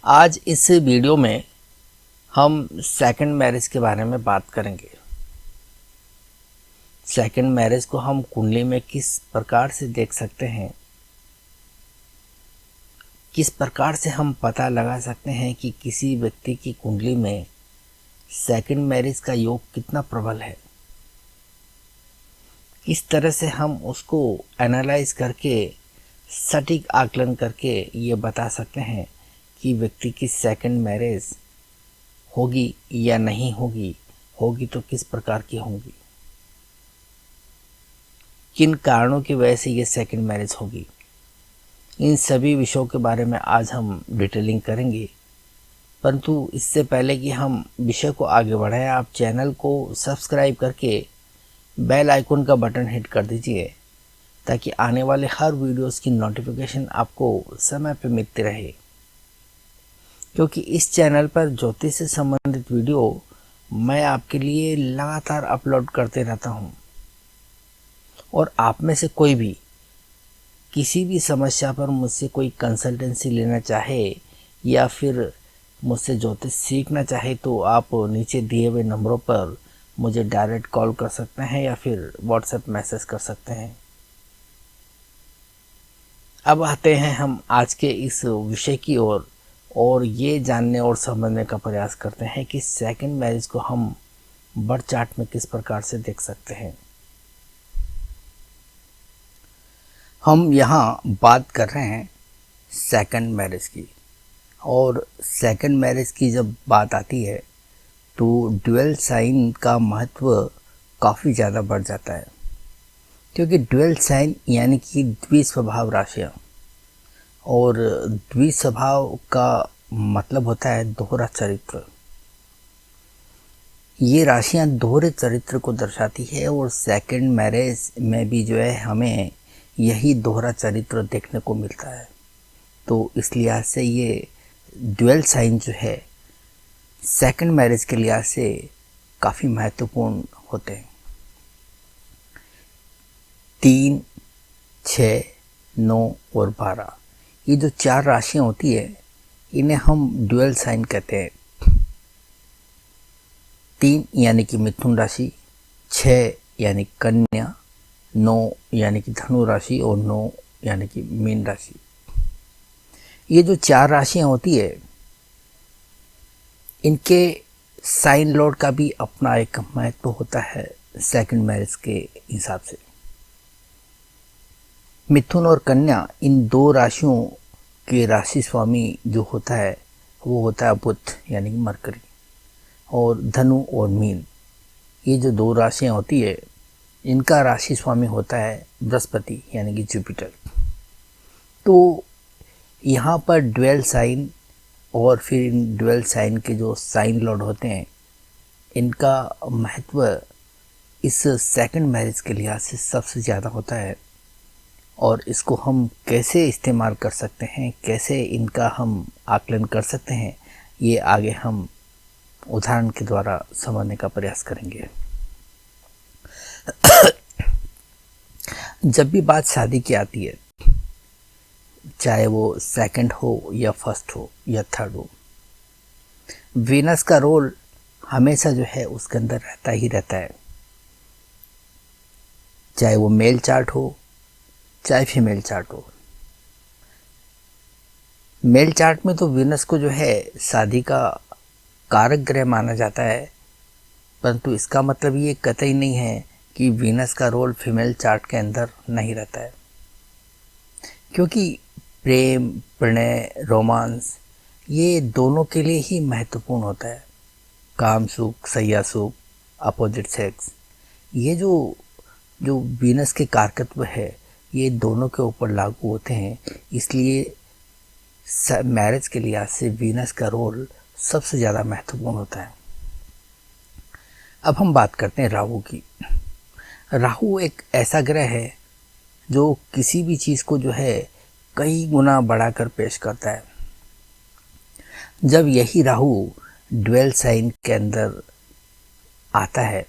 आज इस वीडियो में हम सेकंड मैरिज के बारे में बात करेंगे। सेकंड मैरिज को हम कुंडली में किस प्रकार से देख सकते हैं, किस प्रकार से हम पता लगा सकते हैं कि किसी व्यक्ति की कुंडली में सेकंड मैरिज का योग कितना प्रबल है, किस तरह से हम उसको एनालाइज करके सटीक आकलन करके ये बता सकते हैं कि व्यक्ति की सेकंड मैरिज होगी या नहीं होगी, होगी तो किस प्रकार की होगी, किन कारणों की वजह से ये सेकंड मैरिज होगी। इन सभी विषयों के बारे में आज हम डिटेलिंग करेंगे। परंतु इससे पहले कि हम विषय को आगे बढ़ाएं, आप चैनल को सब्सक्राइब करके बेल आइकन का बटन हिट कर दीजिए ताकि आने वाले हर वीडियोस की नोटिफिकेशन आपको समय पर मिलती रहे, क्योंकि इस चैनल पर ज्योतिष से संबंधित वीडियो मैं आपके लिए लगातार अपलोड करते रहता हूं। और आप में से कोई भी किसी भी समस्या पर मुझसे कोई कंसल्टेंसी लेना चाहे या फिर मुझसे ज्योतिष सीखना चाहे तो आप नीचे दिए हुए नंबरों पर मुझे डायरेक्ट कॉल कर सकते हैं या फिर व्हाट्सएप मैसेज कर सकते हैं। अब आते हैं हम आज के इस विषय की ओर और ये जानने और समझने का प्रयास करते हैं कि सेकंड मैरिज को हम बर्थ चार्ट में किस प्रकार से देख सकते हैं। हम यहाँ बात कर रहे हैं सेकंड मैरिज की, और सेकंड मैरिज की जब बात आती है तो ड्यूअल साइन का महत्व काफ़ी ज़्यादा बढ़ जाता है, क्योंकि ड्यूअल साइन यानी कि द्विस्वभाव राशियाँ, और द्विस्वभाव का मतलब होता है दोहरा चरित्र। ये राशियाँ दोहरे चरित्र को दर्शाती है और सेकंड मैरिज में भी जो है हमें यही दोहरा चरित्र देखने को मिलता है। तो इस लिहाज से ये ड्यूअल साइन जो है सेकंड मैरिज के लिहाज से काफ़ी महत्वपूर्ण होते हैं। 3, 6, 9 और 12 ये जो 4 राशियाँ होती है इन्हें हम ड्यूअल साइन कहते हैं। 3 यानी कि मिथुन राशि, 6 यानी कन्या, 9 यानी कि धनु राशि और 9 यानी कि मीन राशि। ये जो 4 राशियाँ होती है इनके साइन लॉर्ड का भी अपना एक महत्व होता है सेकंड मैरिज के हिसाब से। मिथुन और कन्या इन 2 राशियों के राशि स्वामी जो होता है वो होता है बुध यानी कि मरकरी, और धनु और मीन ये जो 2 राशियाँ होती है इनका राशि स्वामी होता है बृहस्पति यानी कि जुपिटर। तो यहाँ पर ड्यूअल साइन और फिर इन ड्यूअल साइन के जो साइन लॉर्ड होते हैं इनका महत्व इस सेकंड मैरिज के लिहाज से सबसे ज़्यादा होता है। और इसको हम कैसे इस्तेमाल कर सकते हैं, कैसे इनका हम आकलन कर सकते हैं, ये आगे हम उदाहरण के द्वारा समझने का प्रयास करेंगे। जब भी बात शादी की आती है, चाहे वो सेकंड हो या फर्स्ट हो या थर्ड हो, वीनस का रोल हमेशा जो है उसके अंदर रहता ही रहता है, चाहे वो मेल चार्ट हो चाहे फीमेल चार्ट हो। मेल चार्ट में तो वीनस को जो है शादी का कारक ग्रह माना जाता है, परंतु इसका मतलब ये कतई नहीं है कि वीनस का रोल फीमेल चार्ट के अंदर नहीं रहता है, क्योंकि प्रेम, प्रणय, रोमांस ये दोनों के लिए ही महत्वपूर्ण होता है। काम सुख, सैया सुख, अपोजिट सेक्स, ये जो वीनस के कारकत्व है ये दोनों के ऊपर लागू होते हैं। इसलिए मैरिज के लिहाज से वीनस का रोल सबसे ज़्यादा महत्वपूर्ण होता है। अब हम बात करते हैं राहु की। राहु एक ऐसा ग्रह है जो किसी भी चीज़ को जो है कई गुना बढ़ाकर पेश करता है। जब यही राहु ड्यूअल साइन के अंदर आता है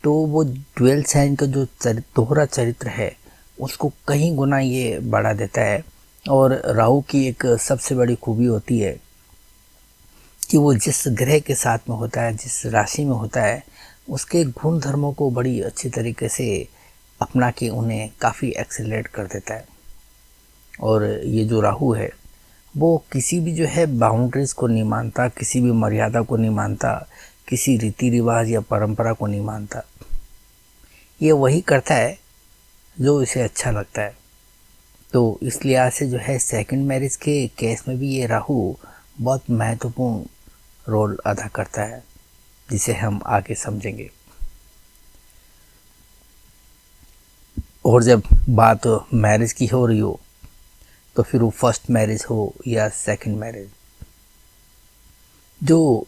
तो वो ड्यूअल साइन का जो दोहरा चरित्र है उसको कई गुना ये बढ़ा देता है। और राहु की एक सबसे बड़ी खूबी होती है कि वो जिस ग्रह के साथ में होता है, जिस राशि में होता है, उसके गुण धर्मों को बड़ी अच्छी तरीके से अपना के उन्हें काफ़ी एक्सेलरेट कर देता है। और ये जो राहु है वो किसी भी जो है बाउंड्रीज़ को नहीं मानता, किसी भी मर्यादा को नहीं मानता, किसी रीति रिवाज या परंपरा को नहीं मानता। ये वही करता है जो इसे अच्छा लगता है। तो इस लिहाज से जो है सेकंड मैरिज के केस में भी ये राहु बहुत महत्वपूर्ण रोल अदा करता है, जिसे हम आगे समझेंगे। और जब बात मैरिज की हो रही हो तो फिर वो फर्स्ट मैरिज हो या सेकंड मैरिज, जो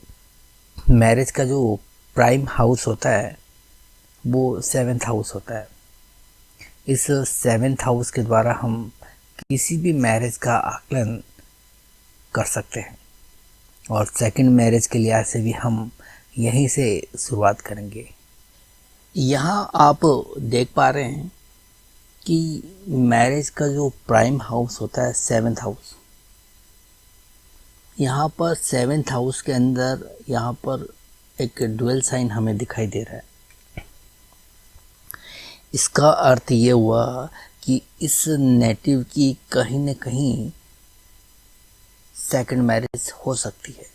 मैरिज का जो प्राइम हाउस होता है वो सेवेंथ हाउस होता है। इस सेवेंथ हाउस के द्वारा हम किसी भी मैरिज का आकलन कर सकते हैं और सेकंड मैरिज के लिहाज से भी हम यहीं से शुरुआत करेंगे। यहाँ आप देख पा रहे हैं कि मैरिज का जो प्राइम हाउस होता है सेवेंथ हाउस, यहाँ पर सेवेंथ हाउस के अंदर यहाँ पर एक ड्यूअल साइन हमें दिखाई दे रहा है। इसका अर्थ ये हुआ कि इस नेटिव की कहीं न कहीं सेकंड मैरिज हो सकती है।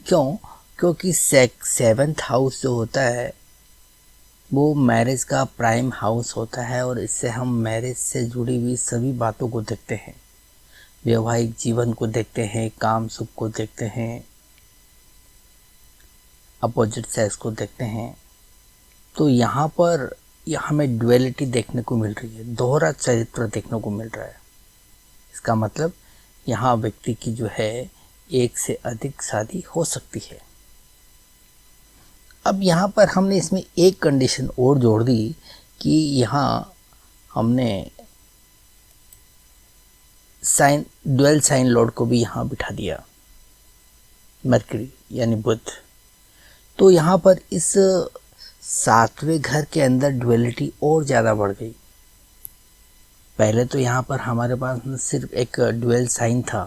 क्यों? क्योंकि सेवेंथ हाउस जो होता है वो मैरिज का प्राइम हाउस होता है और इससे हम मैरिज से जुड़ी हुई सभी बातों को देखते हैं, वैवाहिक जीवन को देखते हैं, काम सुख को देखते हैं, अपोजिट सेक्स को देखते हैं। तो यहाँ पर हमें ड्युअलिटी देखने को मिल रही है, दोहरा चरित्र देखने को मिल रहा है। इसका मतलब यहाँ व्यक्ति की जो है एक से अधिक शादी हो सकती है। अब यहाँ पर हमने इसमें एक कंडीशन और जोड़ दी कि यहाँ हमने साइन ड्यूअल साइन लॉर्ड को भी यहाँ बिठा दिया, मरकरी यानी बुध। तो यहाँ पर इस सातवें घर के अंदर ड्युअलिटी और ज़्यादा बढ़ गई। पहले तो यहाँ पर हमारे पास सिर्फ एक ड्यूअल साइन था,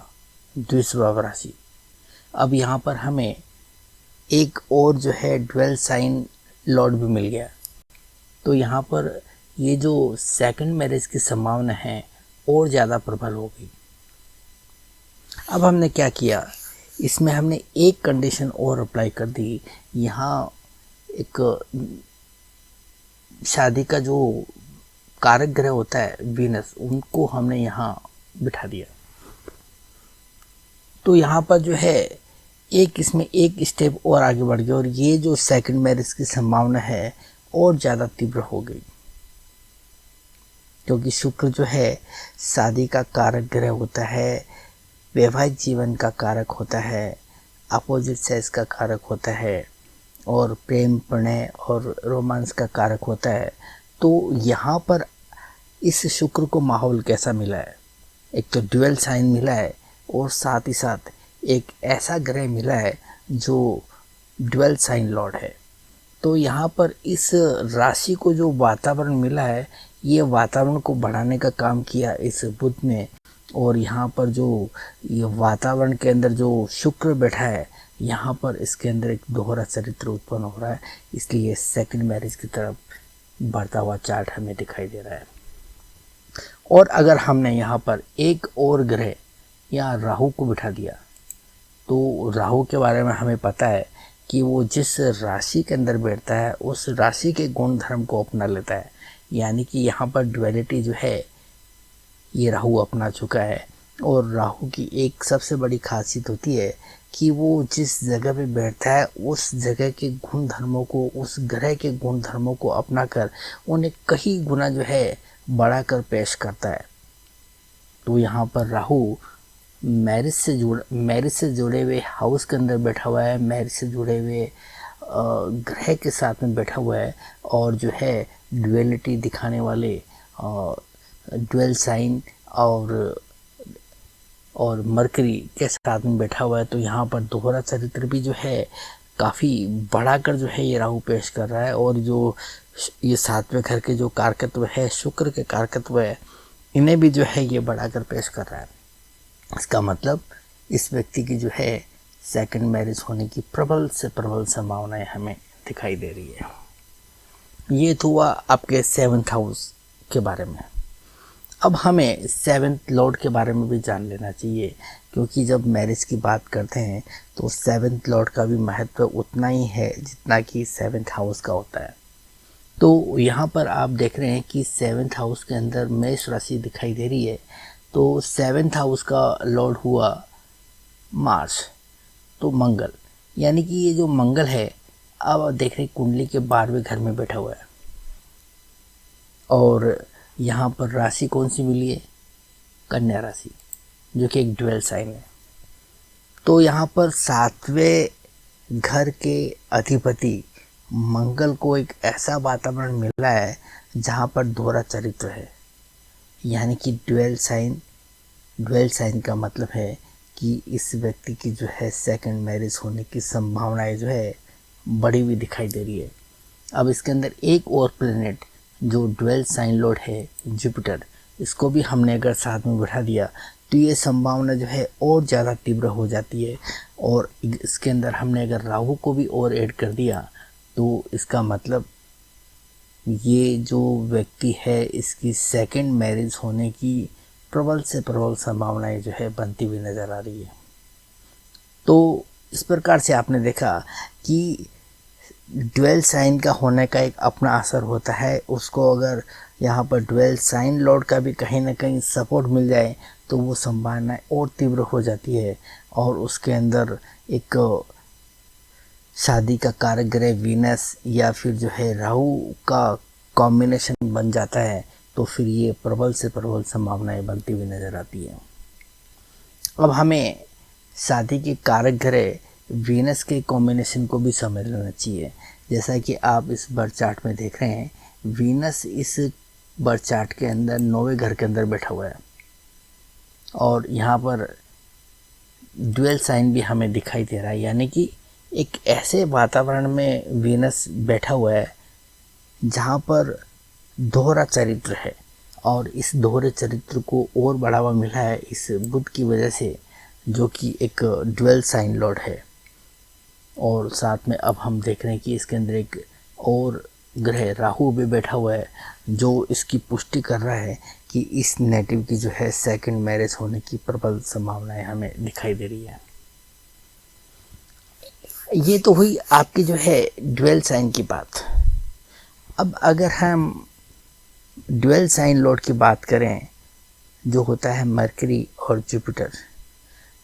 द्विस्वभाव राशि। अब यहाँ पर हमें एक और जो है ड्यूअल साइन लॉर्ड भी मिल गया। तो यहाँ पर ये जो सेकंड मैरिज की संभावना है और ज़्यादा प्रबल हो गई। अब हमने क्या किया, इसमें हमने एक कंडीशन और अप्लाई कर दी। यहाँ एक शादी का जो कारक ग्रह होता है वीनस, उनको हमने यहाँ बिठा दिया। तो यहाँ पर जो है एक इसमें एक स्टेप और आगे बढ़ गया और ये जो सेकंड मैरिज की संभावना है और ज़्यादा तीव्र हो गई, क्योंकि शुक्र जो है शादी का कारक ग्रह होता है, वैवाहिक जीवन का कारक होता है, अपोजिट सेक्स का कारक होता है और प्रेम प्रणय और रोमांस का कारक होता है। तो यहाँ पर इस शुक्र को माहौल कैसा मिला है, एक तो ड्यूअल साइन मिला है और साथ ही साथ एक ऐसा ग्रह मिला है जो ड्यूअल साइन लॉर्ड है। तो यहाँ पर इस राशि को जो वातावरण मिला है, ये वातावरण को बढ़ाने का काम किया इस बुध ने। और यहाँ पर जो ये वातावरण के अंदर जो शुक्र बैठा है, यहाँ पर इसके अंदर एक दोहरा चरित्र उत्पन्न हो रहा है, इसलिए सेकंड मैरिज की तरफ बढ़ता हुआ चार्ट हमें दिखाई दे रहा है। और अगर हमने यहाँ पर एक और ग्रह या राहु को बिठा दिया, तो राहु के बारे में हमें पता है कि वो जिस राशि के अंदर बैठता है उस राशि के गुण धर्म को अपना लेता है। यानी कि यहाँ पर ड्युअलिटी जो है ये राहु अपना चुका है। और राहु की एक सबसे बड़ी खासियत होती है कि वो जिस जगह पे बैठता है उस जगह के गुण धर्मों को, उस ग्रह के गुण धर्मों को अपना कर उन्हें कई गुना जो है बढ़ा कर पेश करता है। तो यहाँ पर राहु मैरिज से जुड़े हुए हाउस के अंदर बैठा हुआ है, मैरिज से जुड़े हुए ग्रह के साथ में बैठा हुआ है और जो है ड्युअलिटी दिखाने वाले ड्यूअल साइन और मरकरी के साथ में बैठा हुआ है। तो यहाँ पर दोहरा चरित्र भी जो है काफ़ी बढ़ाकर जो है ये राहु पेश कर रहा है। और जो ये सातवें घर के जो कारकत्व है, शुक्र के कारकत्व है, इन्हें भी जो है ये बढ़ाकर पेश कर रहा है। इसका मतलब इस व्यक्ति की जो है सेकंड मैरिज होने की प्रबल से प्रबल संभावनाएं हमें दिखाई दे रही है। ये तो हुआ आपके 7th हाउस के बारे में। अब हमें 7th लॉर्ड के बारे में भी जान लेना चाहिए, क्योंकि जब मैरिज की बात करते हैं तो 7th लॉर्ड का भी महत्व उतना ही है जितना कि 7th हाउस का होता है। तो यहाँ पर आप देख रहे हैं कि 7th हाउस के अंदर मेष राशि दिखाई दे रही है। तो 7th हाउस का लॉर्ड हुआ मार्स, तो मंगल, यानी कि ये जो मंगल है, अब आप देख रहे हैं कुंडली के 12वें घर में बैठा हुआ है। और यहाँ पर राशि कौन सी मिली है? कन्या राशि, जो कि एक ड्वेल साइन है। तो यहाँ पर 7वें घर के अधिपति मंगल को एक ऐसा वातावरण मिला है जहाँ पर दोहरा चरित्र है, यानी कि ड्वेल साइन। ड्वेल साइन का मतलब है कि इस व्यक्ति की जो है सेकंड मैरिज होने की संभावनाएं जो है बड़ी हुई दिखाई दे रही है। अब इसके अंदर एक और प्लेनेट जो ड्वेल साइन लॉर्ड है, जुपिटर, इसको भी हमने अगर साथ में बैठा दिया तो ये संभावना जो है और ज़्यादा तीव्र हो जाती है। और इसके अंदर हमने अगर राहु को भी और ऐड कर दिया तो इसका मतलब ये जो व्यक्ति है इसकी सेकंड मैरिज होने की प्रबल से प्रबल संभावनाएं जो है बनती हुई नज़र आ रही है। तो इस प्रकार से आपने देखा कि ड्वेल साइन का होने का एक अपना असर होता है। उसको अगर यहाँ पर ड्वेल साइन लॉर्ड का भी कहीं ना कहीं सपोर्ट मिल जाए तो वो संभावना और तीव्र हो जाती है। और उसके अंदर एक शादी का कारक ग्रह वीनस या फिर जो है राहु का कॉम्बिनेशन बन जाता है, तो फिर ये प्रबल से प्रबल संभावनाएं बनती हुई नज़र आती है। अब हमें शादी के कारक ग्रह वीनस के कॉम्बिनेशन को भी समझ लेना चाहिए। जैसा कि आप इस बर्थ चार्ट में देख रहे हैं, वीनस इस बर्थ चार्ट के अंदर 9वें घर के अंदर बैठा हुआ है। और यहाँ पर ड्यूअल साइन भी हमें दिखाई दे रहा है, यानी कि एक ऐसे वातावरण में वीनस बैठा हुआ है जहाँ पर दोहरा चरित्र है। और इस दोहरे चरित्र को और बढ़ावा मिला है इस बुध की वजह से, जो कि एक ड्यूअल साइन लॉर्ड है। और साथ में अब हम देख रहे हैं कि इसके अंदर एक और ग्रह राहु भी बैठा हुआ है, जो इसकी पुष्टि कर रहा है कि इस नेटिव की जो है सेकंड मैरिज होने की प्रबल संभावनाएं हमें दिखाई दे रही है। ये तो हुई आपकी जो है ड्यूअल साइन की बात। अब अगर हम ड्यूअल साइन लॉर्ड की बात करें, जो होता है मरकरी और जुपिटर,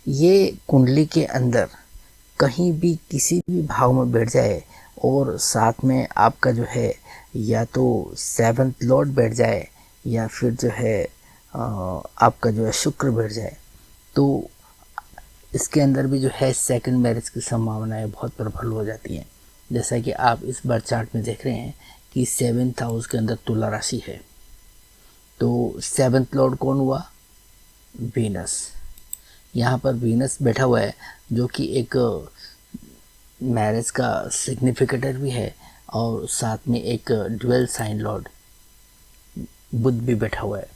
ये कुंडली के अंदर कहीं भी किसी भी भाव में बैठ जाए और साथ में आपका जो है या तो 7th लॉर्ड बैठ जाए या फिर जो है आपका जो है शुक्र बैठ जाए, तो इसके अंदर भी जो है सेकंड मैरिज की संभावनाएं बहुत प्रबल हो जाती हैं। जैसा कि आप इस बर्थ चार्ट में देख रहे हैं कि 7th हाउस के अंदर तुला राशि है। तो 7th लॉर्ड कौन हुआ? वीनस। यहाँ पर वीनस बैठा हुआ है, जो कि एक मैरिज का सिग्निफिकेटर भी है। और साथ में एक ड्यूअल साइन लॉर्ड बुध भी बैठा हुआ है।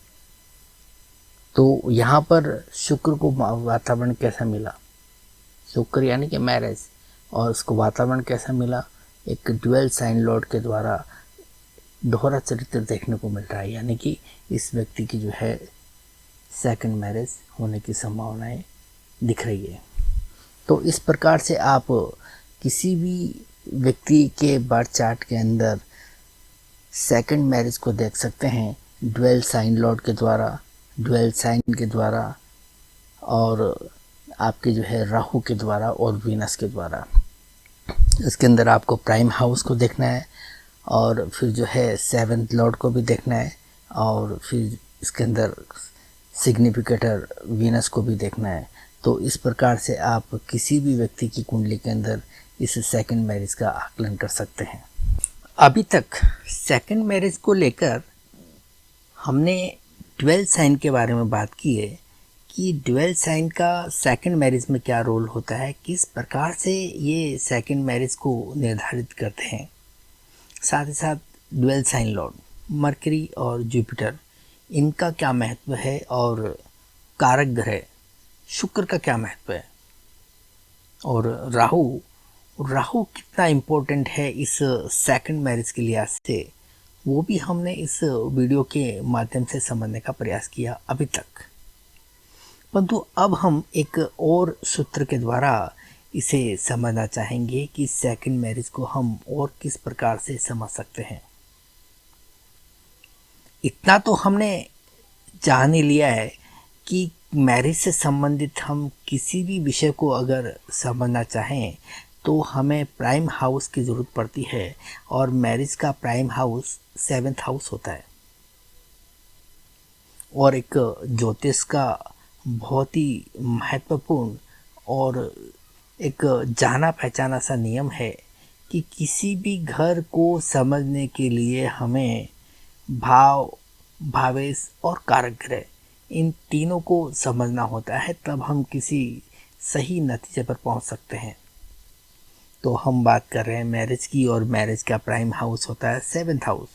तो यहाँ पर शुक्र को वातावरण कैसा मिला? शुक्र यानी कि मैरिज, और उसको वातावरण कैसा मिला? एक ड्यूअल साइन लॉर्ड के द्वारा दोहरा चरित्र देखने को मिल रहा है, यानी कि इस व्यक्ति की जो है सेकंड मैरिज होने की संभावनाएं दिख रही है। तो इस प्रकार से आप किसी भी व्यक्ति के बर्थ चार्ट के अंदर सेकंड मैरिज को देख सकते हैं ड्यूअल साइन लॉर्ड के द्वारा, ड्यूअल साइन के द्वारा, और आपके जो है राहु के द्वारा और वीनस के द्वारा। इसके अंदर आपको प्राइम हाउस को देखना है और फिर जो है 7th लॉर्ड को भी देखना है, और फिर इसके अंदर सिग्निफिकेटर वीनस को भी देखना है। तो इस प्रकार से आप किसी भी व्यक्ति की कुंडली के अंदर इस सेकंड मैरिज का आकलन कर सकते हैं। अभी तक सेकंड मैरिज को लेकर हमने ड्यूअल साइन के बारे में बात की है कि ड्यूअल साइन का सेकंड मैरिज में क्या रोल होता है, किस प्रकार से ये सेकंड मैरिज को निर्धारित करते हैं। साथ ही साथ ड्यूअल साइन लॉर्ड मरकरी और जुपिटर, इनका क्या महत्व है, और कारक ग्रह शुक्र का क्या महत्व है। और राहु राहु कितना इम्पोर्टेंट है इस सेकंड मैरिज के लिहाज से, वो भी हमने इस वीडियो के माध्यम से समझने का प्रयास किया अभी तक। परंतु अब हम एक और सूत्र के द्वारा इसे समझना चाहेंगे कि सेकंड मैरिज को हम और किस प्रकार से समझ सकते हैं। इतना तो हमने जान ही लिया है कि मैरिज से संबंधित हम किसी भी विषय को अगर समझना चाहें तो हमें प्राइम हाउस की ज़रूरत पड़ती है, और मैरिज का प्राइम हाउस 7th हाउस होता है। और एक ज्योतिष का बहुत ही महत्वपूर्ण और एक जाना पहचाना सा नियम है कि किसी भी घर को समझने के लिए हमें भाव, भावेश और कारक ग्रह, इन तीनों को समझना होता है, तब हम किसी सही नतीजे पर पहुंच सकते हैं। तो हम बात कर रहे हैं मैरिज की, और मैरिज का प्राइम हाउस होता है 7th हाउस।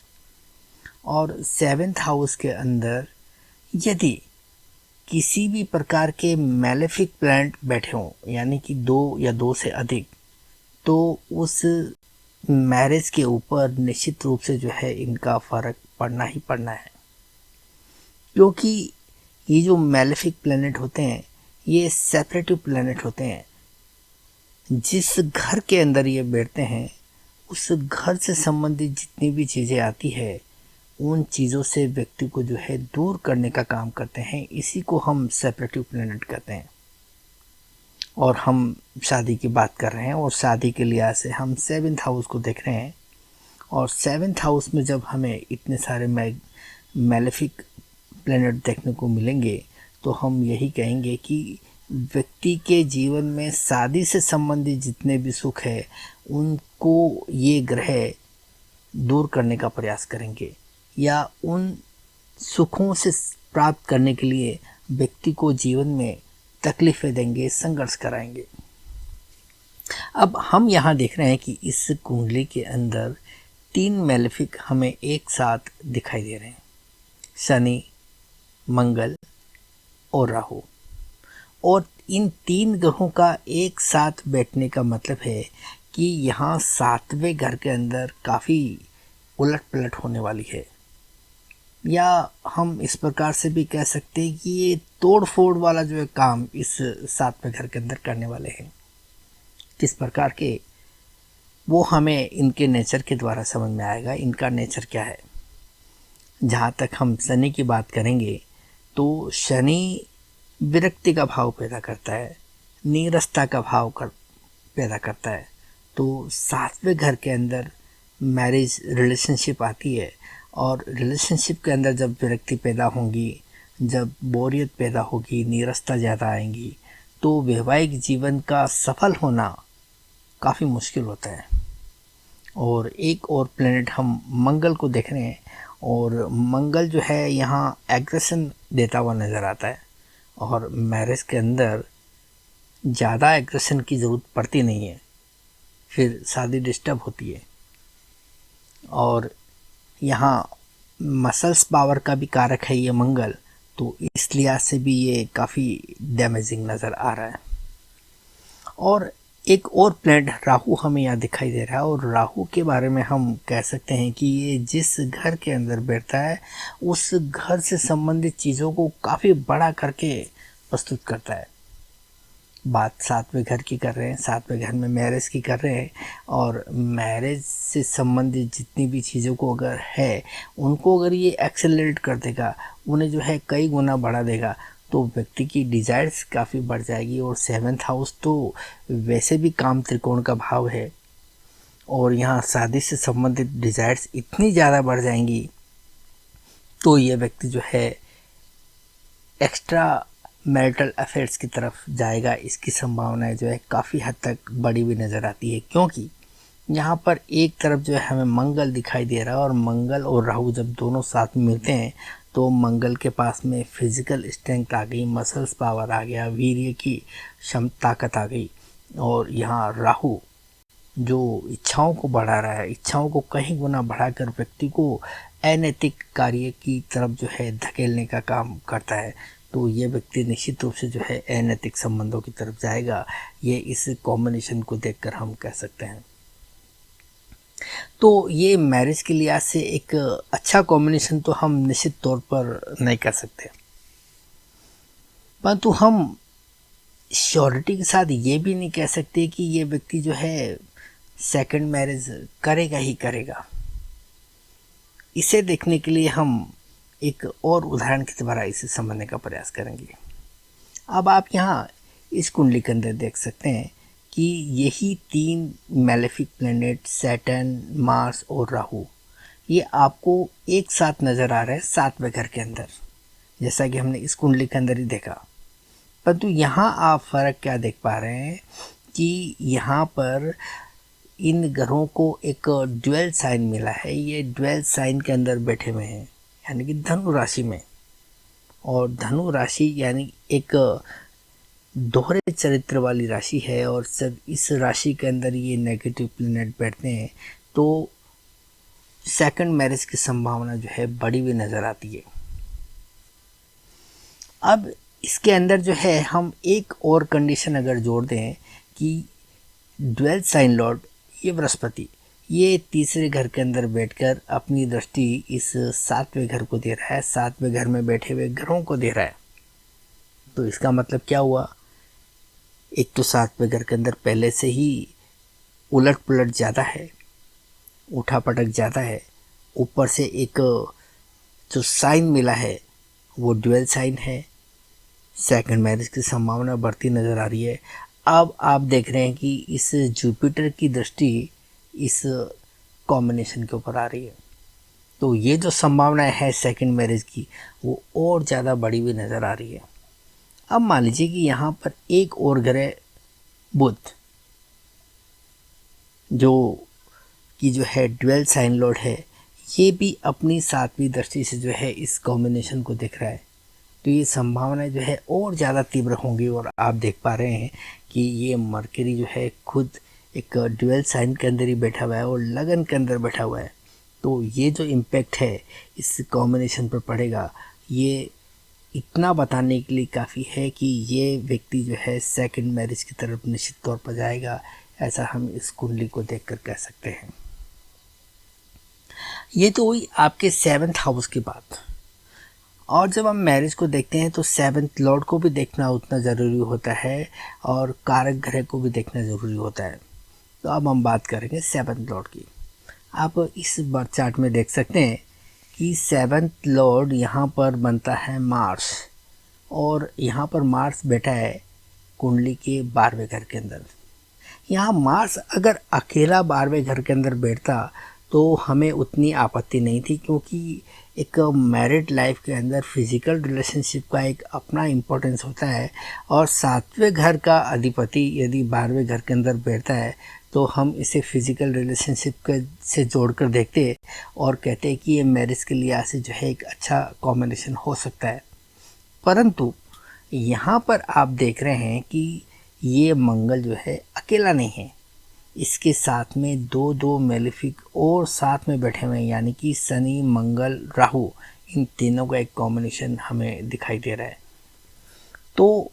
और 7th हाउस के अंदर यदि किसी भी प्रकार के मैलेफिक प्लैनेट बैठे हों, यानी कि 2 या 2 से अधिक, तो उस मैरिज के ऊपर निश्चित रूप से जो है इनका फ़र्क पड़ना ही पड़ना है। क्योंकि ये जो मैलेफिक प्लैनेट होते हैं ये सेपरेटिव प्लैनेट होते हैं। जिस घर के अंदर ये बैठते हैं उस घर से संबंधित जितनी भी चीज़ें आती है उन चीज़ों से व्यक्ति को जो है दूर करने का काम करते हैं। इसी को हम सेपरेटिव प्लैनेट कहते हैं। और हम शादी की बात कर रहे हैं, और शादी के लिहाज से हम 7th हाउस को देख रहे हैं। और 7th हाउस में जब हमें इतने सारे मैलेफिक प्लैनेट देखने को मिलेंगे तो हम यही कहेंगे कि व्यक्ति के जीवन में शादी से संबंधित जितने भी सुख है उनको ये ग्रह दूर करने का प्रयास करेंगे, या उन सुखों से प्राप्त करने के लिए व्यक्ति को जीवन में तकलीफ़ें देंगे, संघर्ष कराएंगे। अब हम यहाँ देख रहे हैं कि इस कुंडली के अंदर 3 मैलेफिक हमें एक साथ दिखाई दे रहे हैं, शनि, मंगल और राहु। और इन 3 ग्रहों का एक साथ बैठने का मतलब है कि यहाँ 7वें घर के अंदर काफ़ी उलट पलट होने वाली है, या हम इस प्रकार से भी कह सकते हैं कि ये तोड़ फोड़ वाला जो है काम इस 7वें घर के अंदर करने वाले हैं। किस प्रकार के, वो हमें इनके नेचर के द्वारा समझ में आएगा। इनका नेचर क्या है। जहाँ तक हम शनि की बात करेंगे तो शनि विरक्ति का भाव पैदा करता है, नीरसता का भाव पैदा करता है। तो 7वें घर के अंदर मैरिज रिलेशनशिप आती है, और रिलेशनशिप के अंदर जब विरक्ति पैदा होंगी, जब बोरियत पैदा होगी, नीरसता ज़्यादा आएंगी, तो वैवाहिक जीवन का सफल होना काफ़ी मुश्किल होता है। और एक और प्लेनेट हम मंगल को देख रहे हैं, और मंगल जो है यहाँ एग्रेशन देता हुआ नज़र आता है। और मैरिज के अंदर ज़्यादा एग्रेशन की ज़रूरत पड़ती नहीं है, फिर शादी डिस्टर्ब होती है। और यहाँ मसल्स पावर का भी कारक है ये मंगल, तो इस लिहाज से भी ये काफ़ी डैमेजिंग नज़र आ रहा है। और एक और प्लेनेट राहु हमें यहाँ दिखाई दे रहा है, और राहु के बारे में हम कह सकते हैं कि ये जिस घर के अंदर बैठता है उस घर से संबंधित चीज़ों को काफ़ी बड़ा करके प्रस्तुत करता है। बात 7वें घर की कर रहे हैं, 7वें घर में मैरिज की कर रहे हैं, और मैरिज से संबंधित जितनी भी चीज़ों को अगर है उनको अगर ये एक्सेलरेट कर देगा, उन्हें जो है कई गुना बढ़ा देगा, तो व्यक्ति की डिज़ायर्स काफ़ी बढ़ जाएगी। और 7th हाउस तो वैसे भी काम त्रिकोण का भाव है, और यहाँ शादी से संबंधित डिज़ायर्स इतनी ज़्यादा बढ़ जाएंगी तो ये व्यक्ति जो है एक्स्ट्रा मैरिटल अफेयर्स की तरफ जाएगा। इसकी संभावनाएं जो है काफ़ी हद तक बढ़ी हुई नज़र आती है, क्योंकि यहाँ पर एक तरफ जो है हमें मंगल दिखाई दे रहा है, और मंगल और राहु जब दोनों साथ मिलते हैं तो मंगल के पास में फिजिकल स्ट्रेंथ आ गई, मसल्स पावर आ गया, वीर्य की ताकत आ गई। और यहाँ राहु जो इच्छाओं को बढ़ा रहा है, इच्छाओं को कहीं गुना बढ़ाकर व्यक्ति को अनैतिक कार्य की तरफ जो है धकेलने का काम करता है। तो ये व्यक्ति निश्चित रूप से जो है अनैतिक संबंधों की तरफ जाएगा। ये इस कॉम्बिनेशन को देखकर हम कह सकते हैं। तो ये मैरिज के लिहाज से एक अच्छा कॉम्बिनेशन तो हम निश्चित तौर पर नहीं कर सकते, परंतु हम श्योरिटी के साथ ये भी नहीं कह सकते कि ये व्यक्ति जो है सेकंड मैरिज करेगा ही करेगा। इसे देखने के लिए हम एक और उदाहरण के द्वारा इसे समझने का प्रयास करेंगे। अब आप यहाँ इस कुंडली के अंदर देख सकते हैं कि यही 3 मैलेफिक प्लैनेट सैटर्न, मार्स और राहु, ये आपको एक साथ नज़र आ रहे हैं 7वें घर के अंदर, जैसा कि हमने इस कुंडली के अंदर ही देखा। परंतु यहाँ आप फ़र्क क्या देख पा रहे हैं कि यहाँ पर इन ग्रहों को एक ड्वेल साइन मिला है। ये ड्वेल साइन के अंदर बैठे हुए हैं, यानी कि धनु राशि में। और धनु राशि यानी एक दोहरे चरित्र वाली राशि है, और जब इस राशि के अंदर ये नेगेटिव प्लैनेट बैठते हैं तो सेकंड मैरिज की संभावना जो है बढ़ी हुई नज़र आती है। अब इसके अंदर जो है हम एक और कंडीशन अगर जोड़ दें कि ड्वेल साइन लॉर्ड ये बृहस्पति, ये तीसरे घर के अंदर बैठकर अपनी दृष्टि इस 7वें घर को दे रहा है, 7वें घर में बैठे हुए ग्रहों को दे रहा है। तो इसका मतलब क्या हुआ, एक तो 7वें घर के अंदर पहले से ही उलट पुलट ज़्यादा है, उठा पटक ज़्यादा है, ऊपर से एक जो साइन मिला है वो ड्वेल साइन है, सेकंड मैरिज की संभावना बढ़ती नज़र आ रही है। अब आप देख रहे हैं कि इस जुपिटर की दृष्टि इस कॉम्बिनेशन के ऊपर आ रही है, तो ये जो संभावना है सेकंड मैरिज की वो और ज़्यादा बढ़ी हुई नज़र आ रही है। अब मान लीजिए कि यहाँ पर एक और ग्रह बुध जो है ड्वेल साइन लॉर्ड है, ये भी अपनी 7वीं दृष्टि से जो है इस कॉम्बिनेशन को देख रहा है, तो ये संभावनाएं जो है और ज़्यादा तीव्र होंगी। और आप देख पा रहे हैं कि ये मरकरी जो है खुद एक ड्वेल साइन के अंदर ही बैठा हुआ है और लगन के अंदर बैठा हुआ है, तो ये जो इम्पैक्ट है इस कॉम्बिनेशन पर पड़ेगा, ये इतना बताने के लिए काफ़ी है कि ये व्यक्ति जो है सेकंड मैरिज की तरफ निश्चित तौर पर जाएगा, ऐसा हम इस कुंडली को देखकर कह सकते हैं। ये तो हुई आपके 7th हाउस की बात। और जब हम मैरिज को देखते हैं तो 7th लॉर्ड को भी देखना उतना ज़रूरी होता है और कारक ग्रह को भी देखना ज़रूरी होता है। तो अब हम बात करेंगे 7th लॉर्ड की। आप इस बर्थ चार्ट में देख सकते हैं कि 7th लॉर्ड यहाँ पर बनता है मार्स, और यहाँ पर मार्स बैठा है कुंडली के 12वें घर के अंदर। यहाँ मार्स अगर अकेला 12वें घर के अंदर बैठता तो हमें उतनी आपत्ति नहीं थी, क्योंकि एक मैरिड लाइफ के अंदर फिज़िकल रिलेशनशिप का एक अपना इम्पोर्टेंस होता है, और 7वें घर का अधिपति यदि 12वें घर के अंदर बैठता है तो हम इसे फिज़िकल रिलेशनशिप से जोड़कर देखते और कहते हैं कि ये मैरिज के लिहाज से जो है एक अच्छा कॉम्बिनेशन हो सकता है। परंतु यहाँ पर आप देख रहे हैं कि ये मंगल जो है अकेला नहीं है, इसके साथ में दो मेलेफिक और साथ में बैठे हुए हैं, यानी कि शनि, मंगल, राहु, इन तीनों का एक कॉम्बिनेशन हमें दिखाई दे रहा है। तो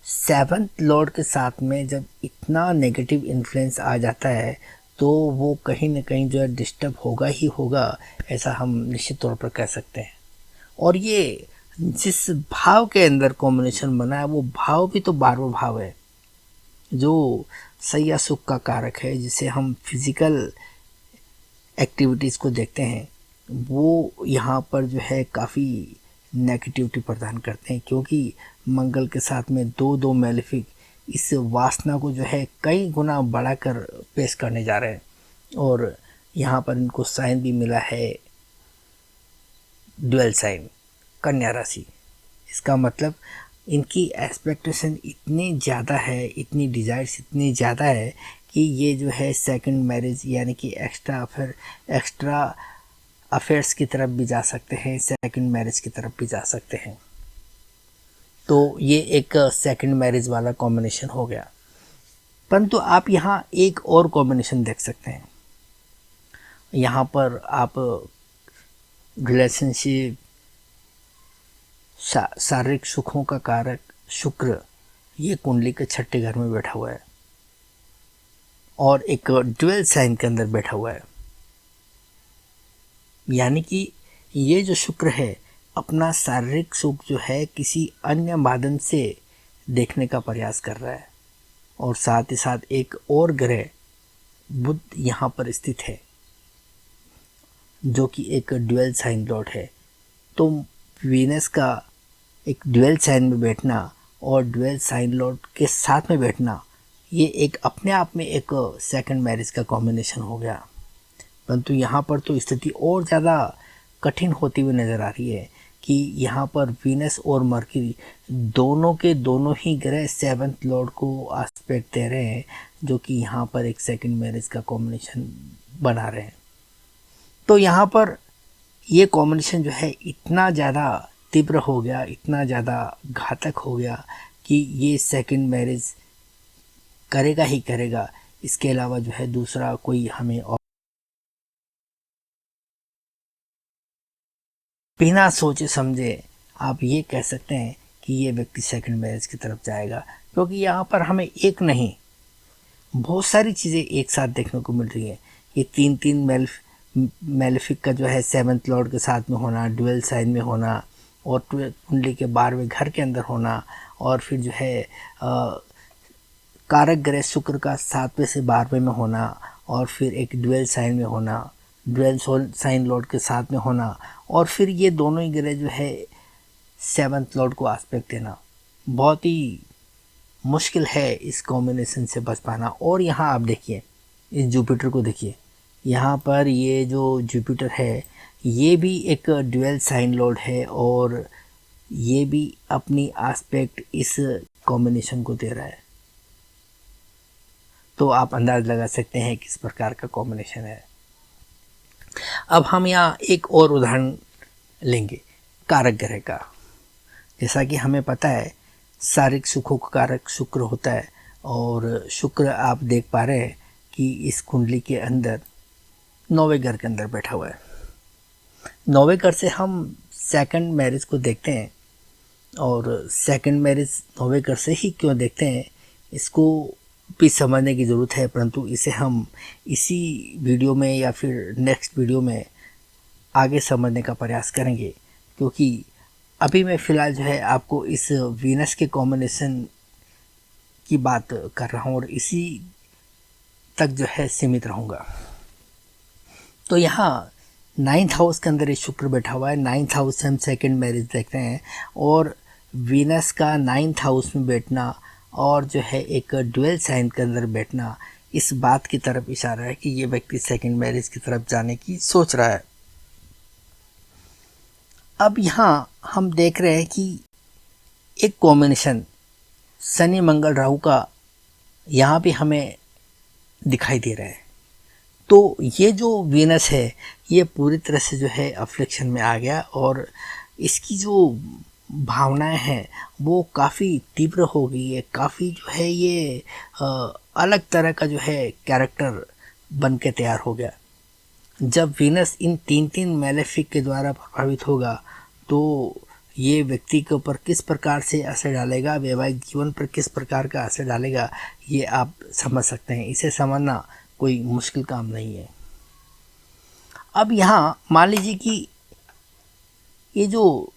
7th लॉर्ड के साथ में जब इतना नेगेटिव इन्फ्लुएंस आ जाता है तो वो कहीं ना कहीं जो है डिस्टर्ब होगा ही होगा, ऐसा हम निश्चित तौर पर कह सकते हैं। और ये जिस भाव के अंदर कॉम्बिनेशन बना है वो भाव भी तो 12वां भाव है, जो सैया सुख का कारक है, जिसे हम फिज़िकल एक्टिविटीज़ को देखते हैं, वो यहाँ पर जो है काफ़ी नेगेटिविटी प्रदान करते हैं, क्योंकि मंगल के साथ में दो मेलेफिक इस वासना को जो है कई गुना बढ़ाकर पेश करने जा रहे हैं। और यहाँ पर इनको साइन भी मिला है ड्वेल साइन, कन्या राशि। इसका मतलब इनकी एक्सपेक्टेशन इतनी ज़्यादा है, इतनी डिज़ायर्स इतनी ज़्यादा है कि ये जो है सेकंड मैरिज यानी कि एक्स्ट्रा अफेयर्स की तरफ भी जा सकते हैं, सेकंड मैरिज की तरफ भी जा सकते हैं। तो ये एक सेकंड मैरिज वाला कॉम्बिनेशन हो गया। परंतु आप यहाँ एक और कॉम्बिनेशन देख सकते हैं। यहाँ पर आप रिलेशनशिप, शारीरिक सुखों का कारक शुक्र ये कुंडली के छठे घर में बैठा हुआ है और एक ड्यूअल साइन के अंदर बैठा हुआ है। यानी कि ये जो शुक्र है अपना शारीरिक सुख जो है किसी अन्य माध्यम से देखने का प्रयास कर रहा है। और साथ ही साथ एक और ग्रह बुध यहाँ पर स्थित है जो कि एक ड्यूअल साइन लॉर्ड है। तो वीनस का एक ड्यूअल साइन में बैठना और ड्यूअल साइन लॉर्ड के साथ में बैठना ये एक अपने आप में एक सेकंड मैरिज का कॉम्बिनेशन हो गया। परंतु यहाँ पर तो स्थिति और ज़्यादा कठिन होती हुई नज़र आ रही है कि यहाँ पर वीनस और मरकरी दोनों के दोनों ही ग्रह सेवंथ लॉर्ड को एस्पेक्ट दे रहे हैं, जो कि यहाँ पर एक सेकंड मैरिज का कॉम्बिनेशन बना रहे हैं। तो यहाँ पर ये कॉम्बिनेशन जो है इतना ज़्यादा तीव्र हो गया, इतना ज़्यादा घातक हो गया कि ये सेकंड मैरिज करेगा ही करेगा। इसके अलावा जो है दूसरा कोई हमें और बिना सोचे समझे आप ये कह सकते हैं कि ये व्यक्ति सेकंड मैरिज की तरफ जाएगा, क्योंकि यहाँ पर हमें एक नहीं बहुत सारी चीज़ें एक साथ देखने को मिल रही है। ये तीन मेलेफिक का जो है सेवंथ लॉर्ड के साथ में होना, ड्यूअल साइन में होना और कुंडली के 12वें घर के अंदर होना, और फिर जो है कारक ग्रह शुक्र का 7वें से 12वें में होना, और फिर एक ड्यूअल साइन में होना, ड्यूअल साइन लॉर्ड के साथ में होना, और फिर ये दोनों ही ग्रह जो है सेवंथ लॉर्ड को एस्पेक्ट देना। बहुत ही मुश्किल है इस कॉम्बिनेशन से बच पाना। और यहाँ आप देखिए इस जुपिटर को देखिए, यहाँ पर ये जो जुपिटर है ये भी एक ड्यूअल साइन लॉर्ड है और ये भी अपनी एस्पेक्ट इस कॉम्बिनेशन को दे रहा है। तो आप अंदाज़ लगा सकते हैं किस प्रकार का कॉम्बिनेशन है। अब हम यहाँ एक और उदाहरण लेंगे कारक ग्रह का। जैसा कि हमें पता है शारीरिक सुखों का कारक शुक्र होता है, और शुक्र आप देख पा रहे हैं कि इस कुंडली के अंदर 9वें घर के अंदर बैठा हुआ है। 9वें घर से हम सेकंड मैरिज को देखते हैं, और सेकंड मैरिज 9वें घर से ही क्यों देखते हैं इसको भी समझने की ज़रूरत है। परंतु इसे हम इसी वीडियो में या फिर नेक्स्ट वीडियो में आगे समझने का प्रयास करेंगे, क्योंकि अभी मैं फ़िलहाल जो है आपको इस वीनस के कॉम्बिनेशन की बात कर रहा हूँ और इसी तक जो है सीमित रहूँगा। तो यहाँ 9th हाउस के अंदर ये शुक्र बैठा हुआ है। 9th हाउस से हम सेकंड मैरिज देखते हैं, और वीनस का 9th हाउस में बैठना और जो है एक ड्यूअल साइन के अंदर बैठना इस बात की तरफ इशारा है कि ये व्यक्ति सेकंड मैरिज की तरफ जाने की सोच रहा है। अब यहाँ हम देख रहे हैं कि एक कॉम्बिनेशन शनि मंगल राहु का यहाँ भी हमें दिखाई दे रहा है। तो ये जो वीनस है ये पूरी तरह से जो है अफ्लिक्शन में आ गया, और इसकी जो भावनाएं हैं वो काफ़ी तीव्र हो गई है। काफ़ी जो है ये अलग तरह का जो है कैरेक्टर बन के तैयार हो गया। जब वीनस इन तीन मेलेफिक के द्वारा प्रभावित होगा तो ये व्यक्ति के ऊपर किस प्रकार से असर डालेगा, वैवाहिक जीवन पर किस प्रकार का असर डालेगा, ये आप समझ सकते हैं। इसे समझना कोई मुश्किल काम नहीं है। अब यहाँ मान लीजिए कि ये जो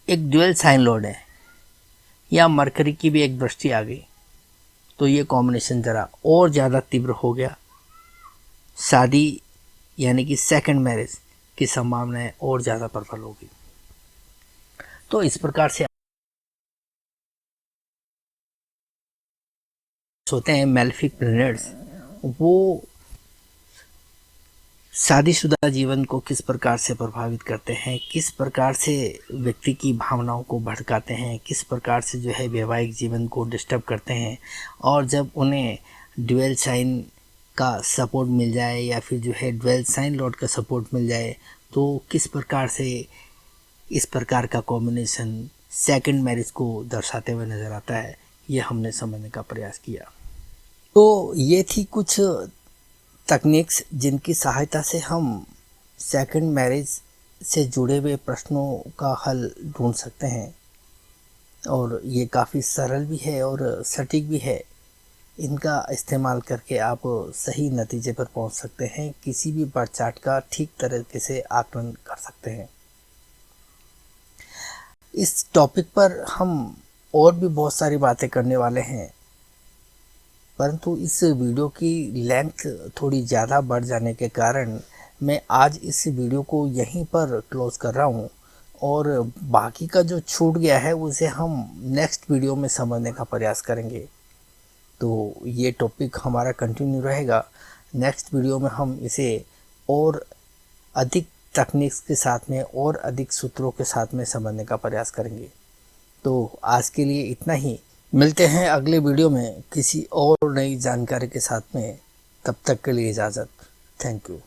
एक ड्यूअल साइन लॉर्ड है या मरकरी की भी एक दृष्टि आ गई, तो ये कॉम्बिनेशन ज़रा और ज़्यादा तीव्र हो गया। शादी यानी कि सेकंड मैरिज की संभावनाएं और ज़्यादा प्रबल होगी। तो इस प्रकार से होते हैं मेलेफिक प्लैनेट्स, वो शादीशुदा जीवन को किस प्रकार से प्रभावित करते हैं, किस प्रकार से व्यक्ति की भावनाओं को भड़काते हैं, किस प्रकार से जो है वैवाहिक जीवन को डिस्टर्ब करते हैं। और जब उन्हें ड्यूअल साइन का सपोर्ट मिल जाए या फिर जो है ड्यूअल साइन लॉर्ड का सपोर्ट मिल जाए तो किस प्रकार से इस प्रकार का कॉम्बिनेशन सेकंड मैरिज को दर्शाते हुए नज़र आता है, ये हमने समझने का प्रयास किया। तो ये थी कुछ तकनीक्स जिनकी सहायता से हम सेकंड मैरिज से जुड़े हुए प्रश्नों का हल ढूंढ सकते हैं और ये काफ़ी सरल भी है और सटीक भी है। इनका इस्तेमाल करके आप सही नतीजे पर पहुंच सकते हैं, किसी भी बार चार्ट का ठीक तरीके से आकलन कर सकते हैं। इस टॉपिक पर हम और भी बहुत सारी बातें करने वाले हैं, परंतु इस वीडियो की लेंथ थोड़ी ज़्यादा बढ़ जाने के कारण मैं आज इस वीडियो को यहीं पर क्लोज कर रहा हूँ और बाकी का जो छूट गया है उसे हम नेक्स्ट वीडियो में समझने का प्रयास करेंगे। तो ये टॉपिक हमारा कंटिन्यू रहेगा। नेक्स्ट वीडियो में हम इसे और अधिक टेक्निक्स के साथ में और अधिक सूत्रों के साथ में समझने का प्रयास करेंगे। तो आज के लिए इतना ही। मिलते हैं अगले वीडियो में किसी और नई जानकारी के साथ में। तब तक के लिए इजाज़त। Thank you.